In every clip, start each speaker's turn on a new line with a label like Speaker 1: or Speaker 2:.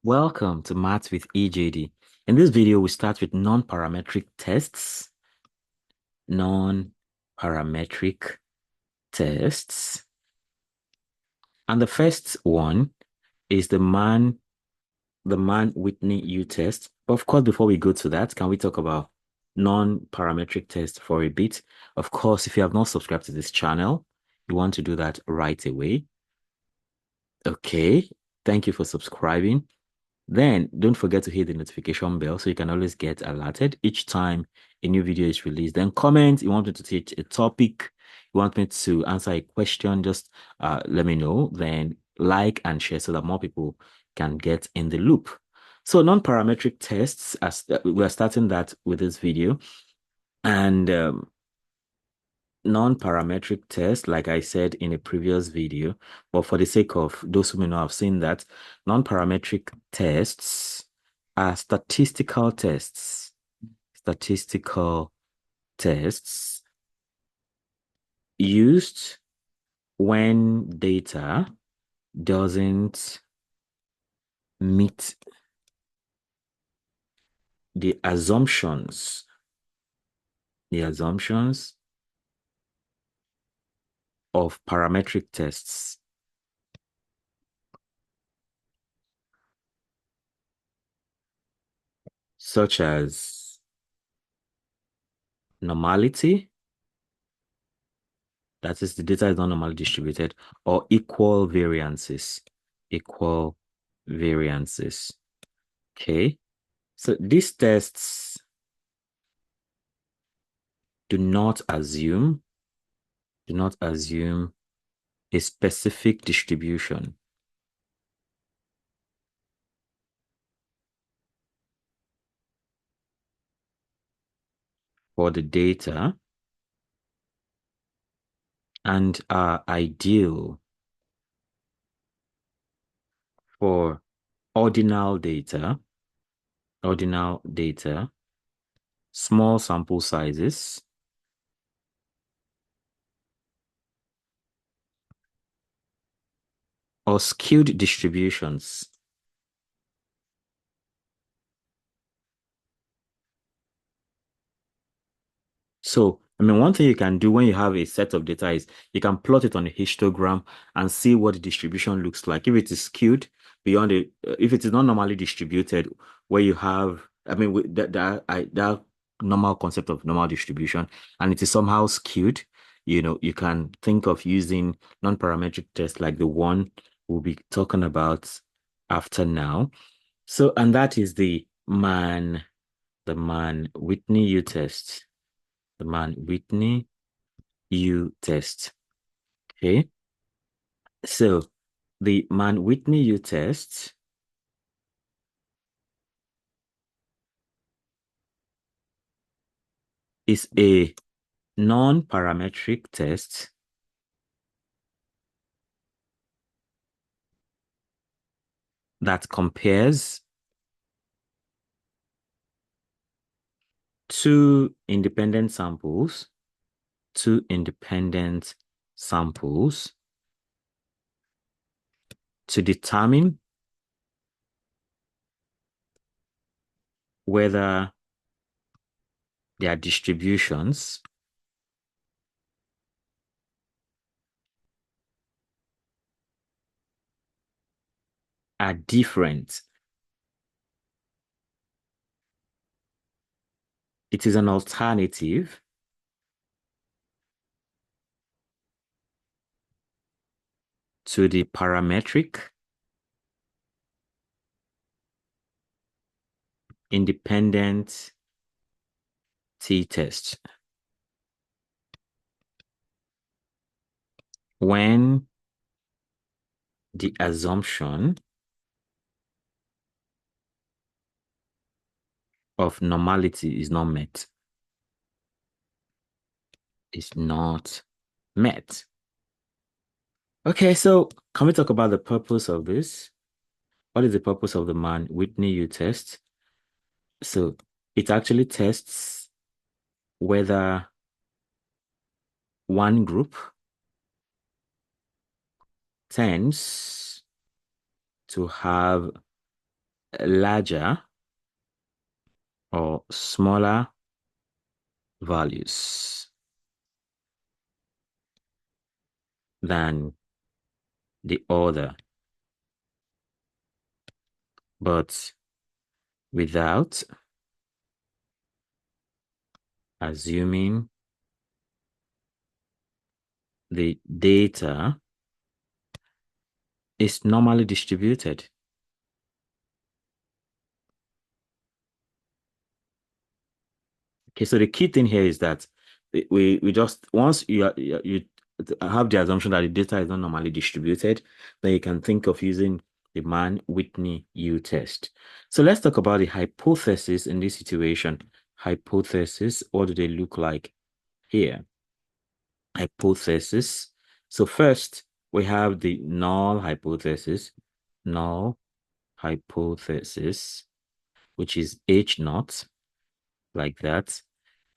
Speaker 1: Welcome to Maths with EJD. In this video, we start with non-parametric tests. Non-parametric tests. And the first one is the Mann-Whitney U test. But of course, before we go to that, can we talk about non-parametric tests for a bit? Of course, if you have not subscribed to this channel, you want to do that right away. Okay, thank you for subscribing. Then don't forget to hit the notification bell so you can always get alerted each time a new video is released. Then comment, you want me to teach a topic, you want me to answer a question, just let me know. Then like and share so that more people can get in the loop. So non-parametric tests, as we're starting that with this video. And non-parametric test, like I said in a previous video, but for the sake of those who may not have seen that, non-parametric tests are statistical tests. Statistical tests used when data doesn't meet the assumptions of parametric tests, such as normality, that is, the data is not normally distributed, or equal variances. Equal variances. Okay. So these tests do not assume a specific distribution for the data and are ideal for ordinal data, small sample sizes, or skewed distributions. So, I mean, one thing you can do when you have a set of data is you can plot it on a histogram and see what the distribution looks like. If it is skewed beyond it, if it is not normally distributed, where you have, I mean, with that normal concept of normal distribution, and it is somehow skewed, you can think of using non-parametric tests like the one we'll be talking about after now. So, and that is the Mann-Whitney U test. The Mann-Whitney U test. Okay. So the Mann-Whitney U test is a non-parametric test that compares two independent samples to determine whether their distributions are different. It is an alternative to the parametric independent t-test when the assumption of normality is not met. Is not met. Okay, so can we talk about the purpose of this? What is the purpose of the Mann-Whitney U test? So it actually tests whether one group tends to have larger or smaller values than the other, but without assuming the data is normally distributed. Okay, so the key thing here is that we just once you have the assumption that the data is not normally distributed, then you can think of using the Mann-Whitney U test. So let's talk about the hypothesis in this situation. Hypothesis, what do they look like here? Hypothesis. So first, we have the null hypothesis, null hypothesis, which is H naught, like that.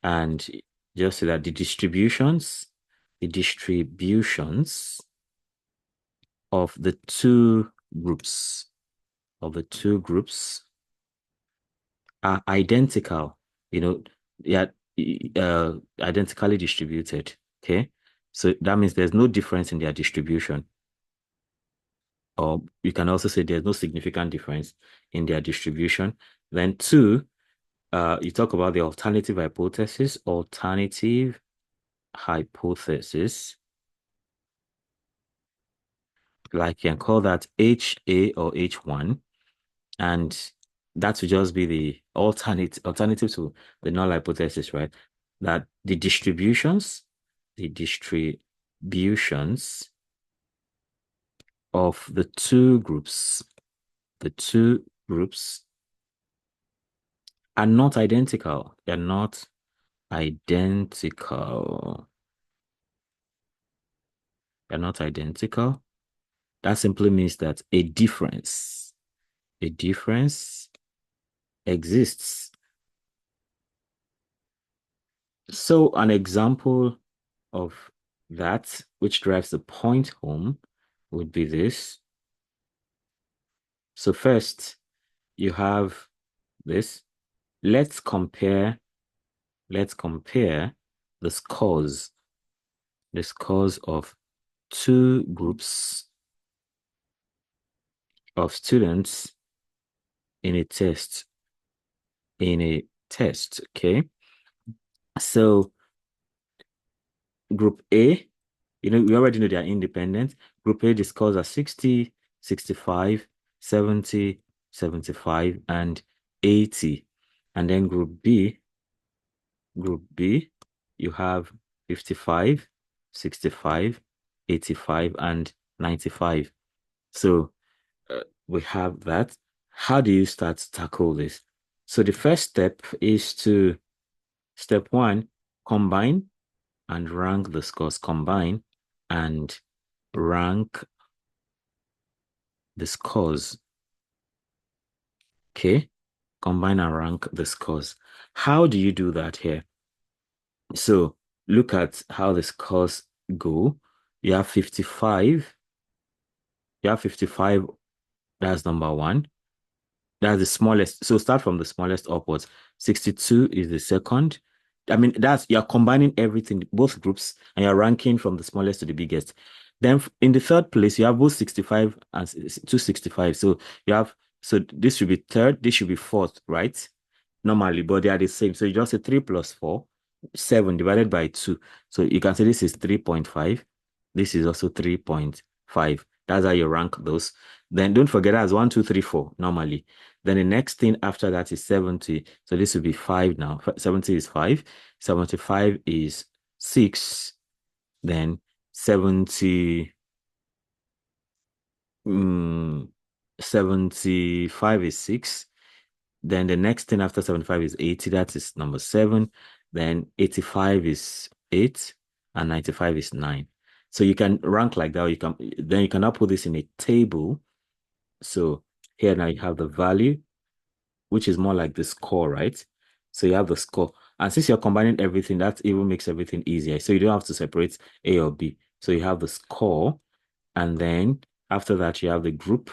Speaker 1: And just so that the distributions of the two groups, are identical, yeah, identically distributed. Okay. So that means there's no difference in their distribution. Or you can also say there's no significant difference in their distribution. Then two, you talk about the alternative hypothesis, like you can call that HA or H1, and that would just be the alternative to the null hypothesis, right? That the distributions of the two groups are not identical. They're not identical. They're not identical. That simply means that a difference exists. So an example of that, which drives the point home, would be this. So first, you have this. Let's compare the scores of two groups of students in a test. Okay? So group A, we already know they are independent. Group A, the scores are 60, 65, 70, 75, and 80. And then group B, you have 55, 65, 85, and 95. So we have that. How do you start to tackle this? So the first step is step one, combine and rank the scores. Combine and rank the scores. Okay? Combine and rank the scores. How do you do that here? So look at how the scores go. You have 55. You have 55. That's number one. That's the smallest. So start from the smallest upwards. 62 is the second. I mean, you're combining everything, both groups, and you're ranking from the smallest to the biggest. Then in the third place, you have both 65 and 265. So this should be third, this should be fourth, right? Normally, but they are the same. So you just say 3 plus 4, 7 divided by 2. So you can say this is 3.5. This is also 3.5. That's how you rank those. Then don't forget that's 1, 2, 3, 4 normally. Then the next thing after that is 70. So this will be 5 now. 70 is 5. 75 is 6. Then 70, 75 is 6. Then the next thing after 75 is 80. That is number 7. Then 85 is 8. And 95 is 9. So you can rank like that. You can now put this in a table. So here now you have the value, which is more like the score, right? So you have the score. And since you're combining everything, that even makes everything easier. So you don't have to separate A or B. So you have the score. And then after that, you have the group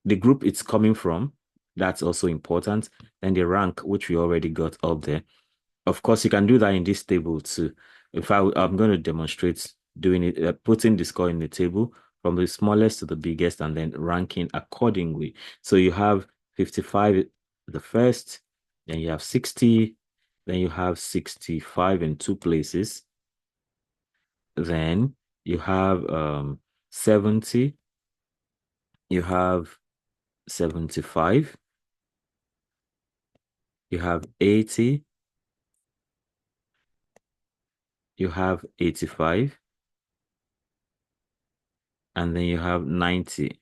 Speaker 1: it's coming from. That's also important. Then the rank, which we already got up there. Of course, you can do that in this table too. I'm going to demonstrate doing it, putting the score in the table from the smallest to the biggest and then ranking accordingly. So you have 55 the first, then you have 60, then you have 65 in two places. Then you have 70, you have 75, you have 80, you have 85, and then you have 90.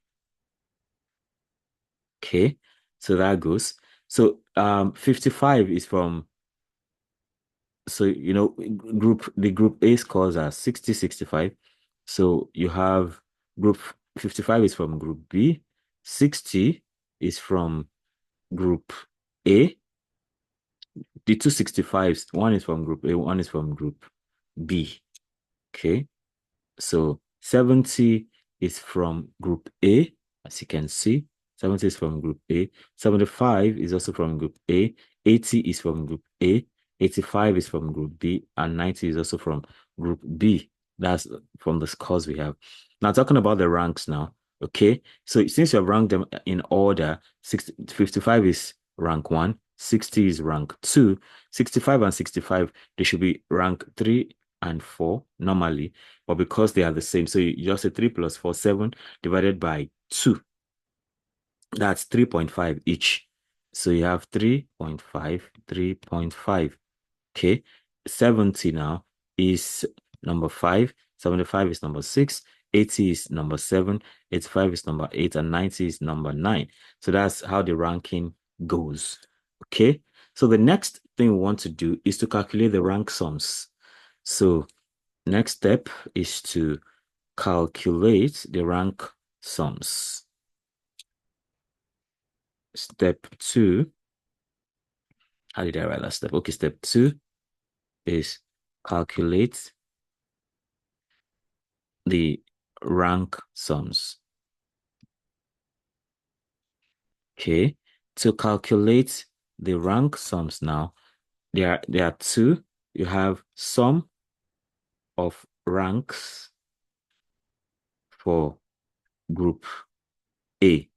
Speaker 1: Okay, so that goes. So 55 is from, so the group A scores are 60, 65. So you have group 55 is from group B, 60 is from group A. The two 65s, one is from group A, one is from group B. Okay. So 70 is from group A, as you can see. 70 is from group A. 75 is also from group A. 80 is from group A. 85 is from group B. And 90 is also from group B. That's from the scores we have. Now, talking about the ranks now. Okay. So since you have ranked them in order, 55 is rank 1, 60 is rank 2, 65 and 65, they should be rank 3 and 4 normally, but because they are the same, so you just say 3 plus 4, 7 divided by 2. That's 3.5 each. So you have 3.5, 3.5. Okay. 70 now is number 5, 75 is number 6, 80 is number 7, 85 is number 8, and 90 is number 9. So that's how the ranking goes. Okay. So the next thing we want to do is to calculate the rank sums. So next step is to calculate the rank sums. Step 2, how did I write that step? Okay, step 2 is calculate the rank sums. Okay, to calculate the rank sums now, there are two. You have sum of ranks for group A.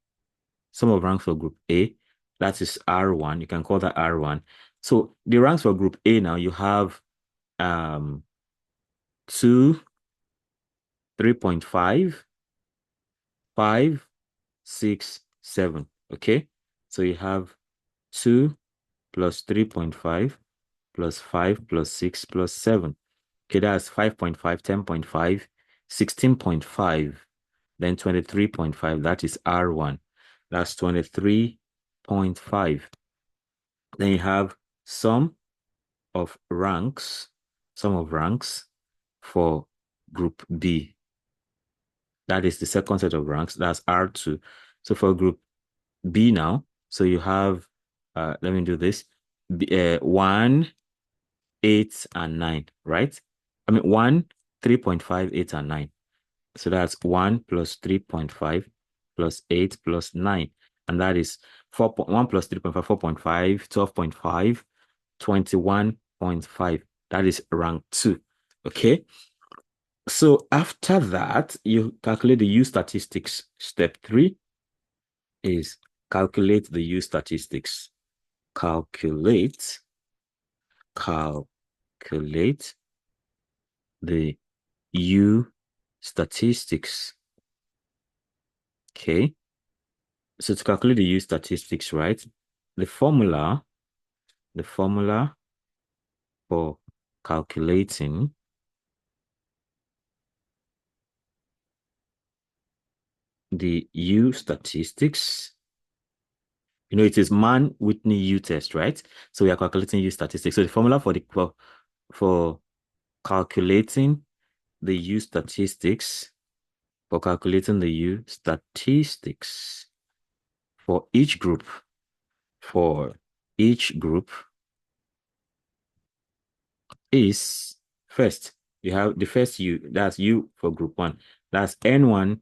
Speaker 1: Sum of ranks for group A, that is R1. You can call that R1. So the ranks for group A now, you have 2, 3.5, 5, 6, 7. Okay. So you have 2 plus 3.5 plus 5 plus 6 plus 7. Okay, that's 5.5, 10.5, 16.5, then 23.5. That is R1. That's 23.5. Then you have sum of ranks, sum of ranks for group B. That is the second set of ranks. That's R2. So for group B now, so you have, let me do this, 1, 8, and 9, right? I mean, 1, 3.5, 8, and 9. So that's 1 plus 3.5 plus 8 plus 9. And that is 1 plus 3.5, 4.5, 12.5, 21.5. That is rank 2. Okay. So after that, you calculate the U statistics. Step 3 is calculate the U statistics. Calculate the U statistics. Okay. So to calculate the U statistics, right? The formula for calculating the U statistics, it is Mann-Whitney U test, right? So we are calculating U statistics. So the formula for calculating the U statistics, for calculating the U statistics for each group, is, first, you have the first U, that's U for group 1. That's N1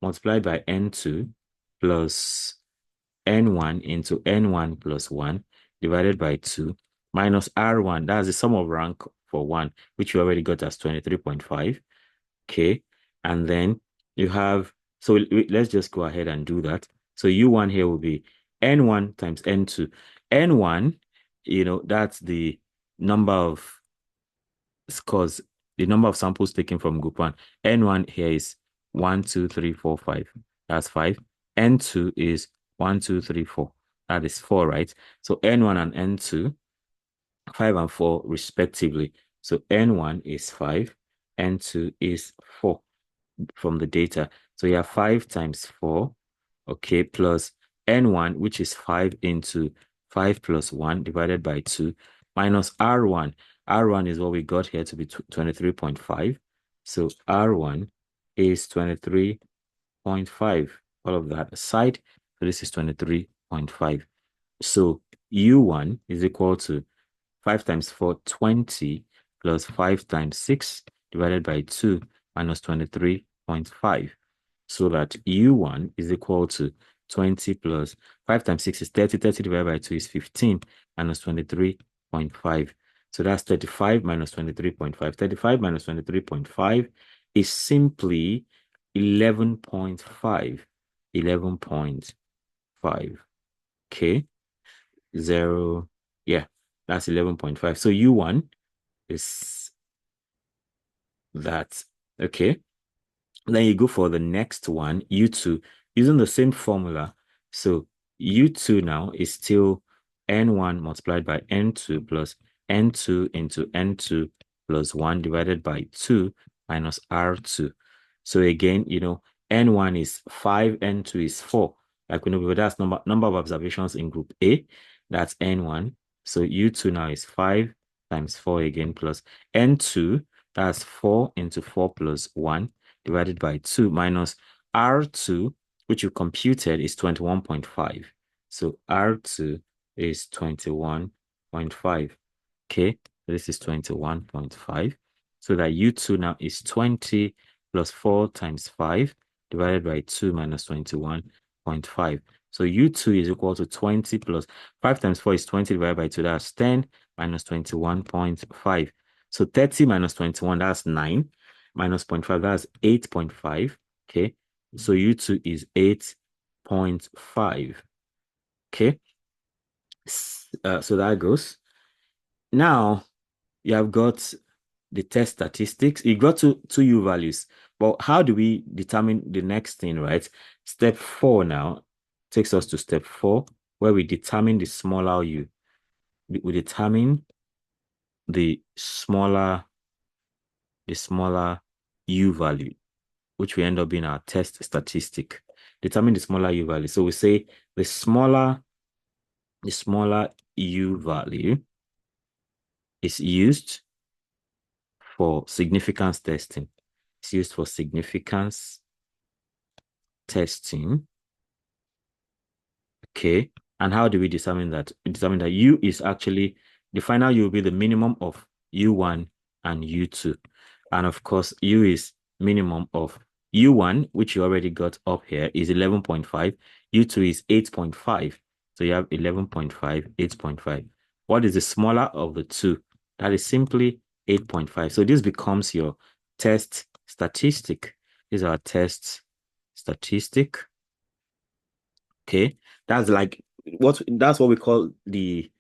Speaker 1: multiplied by N2 plus N1 into N1 plus 1 divided by 2 minus R1. That's the sum of rank for 1, which you already got as 23.5. Okay. And then you have, so let's just go ahead and do that. So U1 here will be N1 times N2. N1, that's the number of scores, the number of samples taken from group 1. N1 here is 1, 2, 3, 4, 5. That's 5. N2 is 1, 2, 3, 4. That is 4, right? So N1 and N2, 5 and 4 respectively. So N1 is 5, N2 is 4 from the data. So you have 5 times 4, okay, plus N1, which is 5 into 5 plus 1 divided by 2, minus R1. R1 is what we got here to be 23.5. So R1 is 23.5. All of that aside, so this is 23.5. So U1 is equal to 5 times 4, 20, plus 5 times 6 divided by 2 minus 23.5. So that U1 is equal to 20 plus 5 times 6 is 30. 30 divided by 2 is 15 minus 23.5. So that's 35 minus 23.5. 35 minus 23.5 is simply 11.5. 11.5. Okay. 0. Yeah, that's 11.5. So U1 is that. Okay. Then you go for the next one, U2, using the same formula. So U2 now is still N1 multiplied by N2 plus N2 into N2 plus 1 divided by 2 minus R2. So again, N1 is 5, N2 is 4. Like we know before, that's number of observations in group A. That's N1. So U2 now is 5 times 4 again plus N2, that's 4 into 4 plus 1 divided by 2 minus R2, which you computed, is 21.5. So R2 is 21.5. Okay, this is 21.5. So that U2 now is 20 plus 4 times 5 divided by 2 minus 21.5. So U2 is equal to 20 plus 5 times 4 is 20 divided by 2. That's 10 minus 21.5. So 30 minus 21, that's 9. Minus 0.5, that's 8.5. Okay. So U2 is 8.5. Okay. So that goes. Now you have got the test statistics. You got two U values. But how do we determine the next thing, right? Step 4 now takes us to step 4, where we determine the smaller U. We determine the smaller U value, which will end up being our test statistic. Determine the smaller U value. So we say the smaller U value is used for significance testing. It's used for significance testing. Okay. And how do we determine that? We determine that U is actually, the final U will be the minimum of U1 and U2. And of course, U is minimum of U1, which you already got up here, is 11.5. U2 is 8.5. So you have 11.5, 8.5. What is the smaller of the two? That is simply 8.5. So this becomes your test statistic. This is our test statistic. Okay. That's what we call the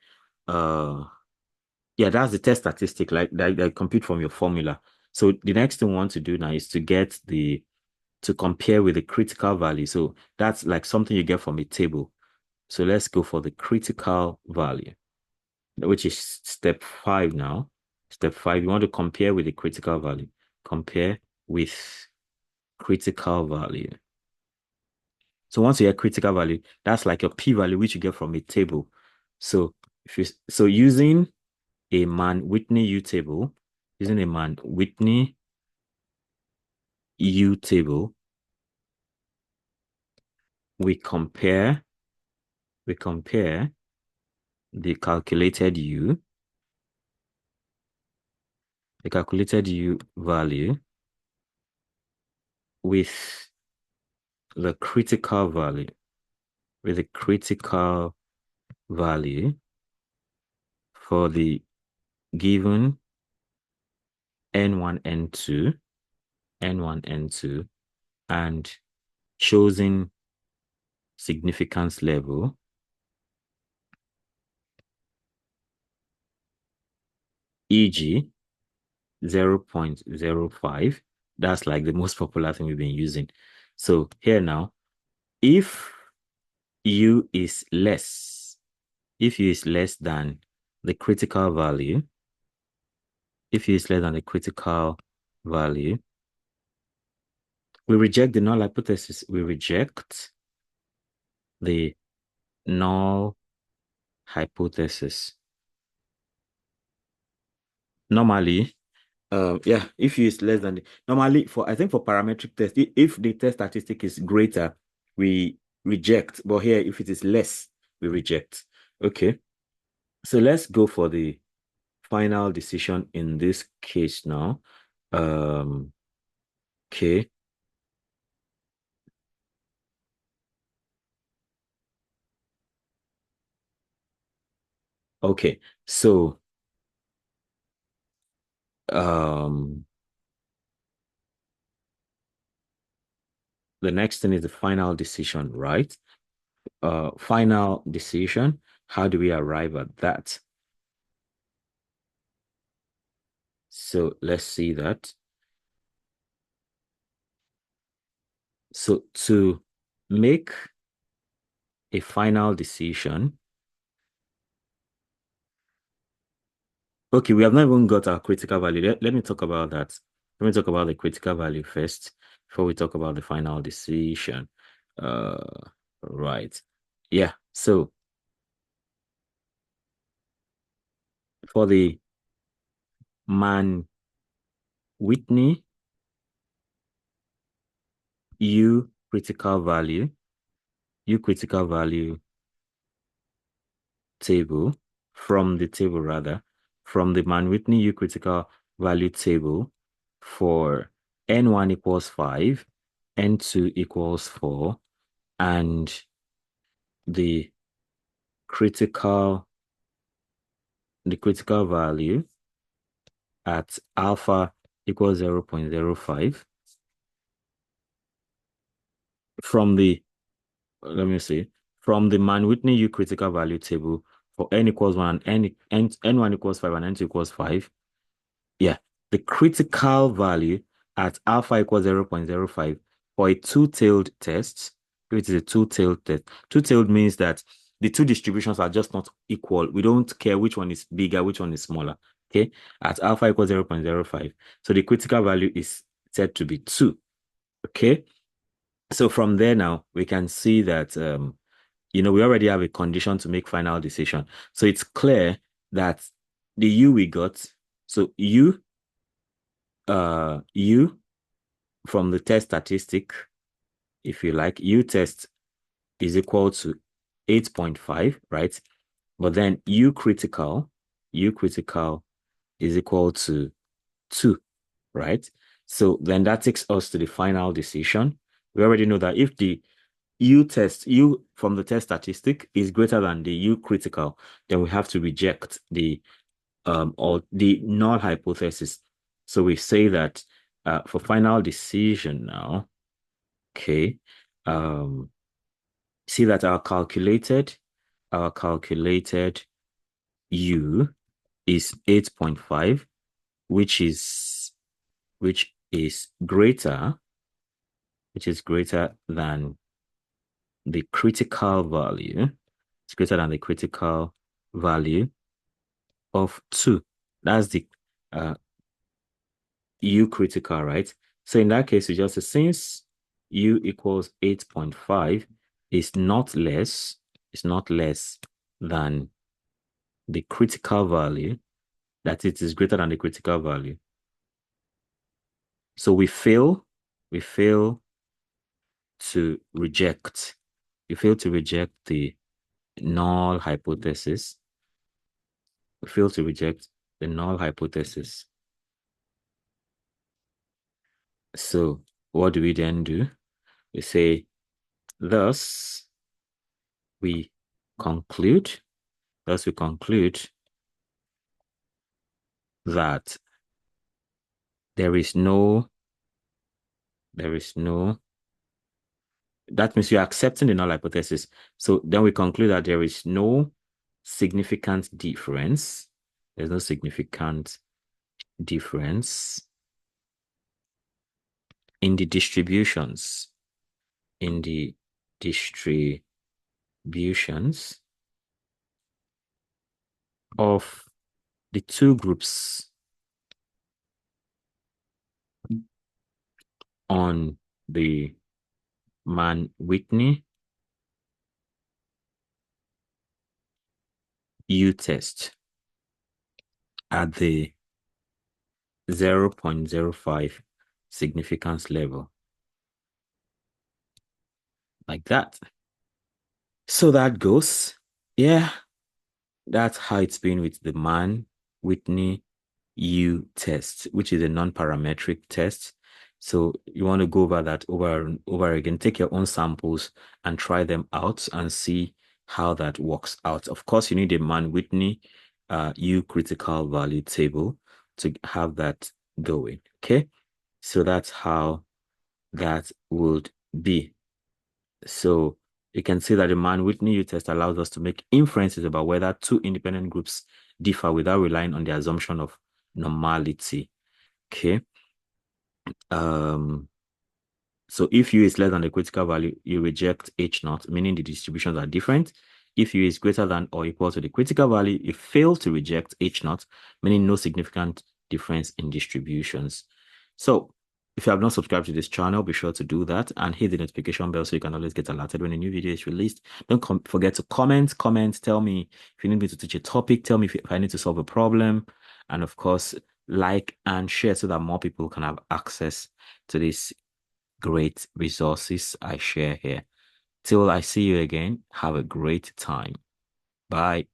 Speaker 1: that's the test statistic, like that compute from your formula. So the next thing we want to do now is to compare with the critical value. So that's like something you get from a table. So let's go for the critical value, which is step 5 now. Step 5, you want to compare with the critical value. Compare with critical value. So once you get critical value, that's like your p-value, which you get from a table. So using a Mann-Whitney U table, using a Mann-Whitney U table, we compare the calculated U value with the critical value, with a critical value for the given N1, N2, N1, N2, and chosen significance level, e.g., 0.05. That's like the most popular thing we've been using. So here now, if U is less, if U is less than the critical value, if U is less than the critical value, we reject the null hypothesis. We reject the null hypothesis. Normally, yeah, if U is less than normally for I think for parametric test, if the test statistic is greater, we reject. But here, if it is less, we reject. Okay. So let's go for the final decision in this case now. Okay. Okay. So um the next thing is the final decision, right? Final decision. How do we arrive at that? So let's see that. So to make a final decision, okay, we have not even got our critical value. Let me talk about that. Let me talk about the critical value first before we talk about the final decision. Uh, right. Yeah. So for the Mann-Whitney U critical value, U critical value table, from the table rather, from the Mann-Whitney U critical value table for N1 equals 5, N2 equals 4, and the critical value at alpha equals 0.05 from the, let me see, from the Mann-Whitney U critical value table for n equals 1 and n1 equals 5 and n2 equals 5. Yeah, the critical value at alpha equals 0.05 for a two-tailed test. If it is a two-tailed test, two-tailed means that the two distributions are just not equal. We don't care which one is bigger, which one is smaller. Okay, at alpha equals 0.05. So the critical value is said to be 2. Okay, so from there now, we can see that, we already have a condition to make final decision. So it's clear that the U we got, so U from the test statistic, if you like, U test is equal to 8.5, right? But then U critical is equal to 2, right? So then that takes us to the final decision. We already know that if the U from the test statistic is greater than the U critical, then we have to reject the or the null hypothesis. So we say that for final decision now, okay, see that our calculated U is 8.5, which is greater, than the critical value. It's greater than the critical value of 2. That's the U critical, right? So in that case, we just say since U equals 8.5 is not less, than the critical value, that it is greater than the critical value. So we fail to reject. We fail to reject the null hypothesis. We fail to reject the null hypothesis. So what do we then do? We say, thus, we conclude, thus we conclude that there is no, that means you're accepting the null hypothesis. So then we conclude that there is no significant difference. There's no significant difference in the distributions, in the distributions of the two groups on the Mann-Whitney U test at the 0.05 significance level. Like that. So that goes. Yeah, that's how it's been with the Mann-Whitney U test, which is a non-parametric test. So you want to go over that over and over again. Take your own samples and try them out and see how that works out. Of course, you need a Mann-Whitney U critical value table to have that going. Okay, so that's how that would be. So you can see that the Mann-Whitney U test allows us to make inferences about whether two independent groups differ without relying on the assumption of normality. Okay. So if U is less than the critical value, you reject H naught, meaning the distributions are different. If U is greater than or equal to the critical value, you fail to reject H naught, meaning no significant difference in distributions. So if you have not subscribed to this channel, be sure to do that and hit the notification bell so you can always get alerted when a new video is released. Don't forget to comment, tell me if you need me to teach a topic, tell me if I need to solve a problem, and of course, like and share so that more people can have access to these great resources I share here. Till I see you again, have a great time. Bye.